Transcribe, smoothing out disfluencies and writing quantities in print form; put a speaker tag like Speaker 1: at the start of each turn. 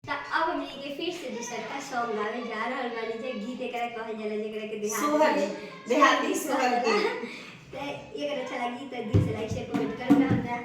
Speaker 1: तो अब हमनी के फिर से दूसरा का सॉन्ग गावे जा रहल बानी जे गीत एकरा कहल जाला जेकरा के
Speaker 2: देहाती सोहर
Speaker 1: तो ये अगर अच्छा लगी तो दिल से लाइक शेयर कमेंट करना हमरा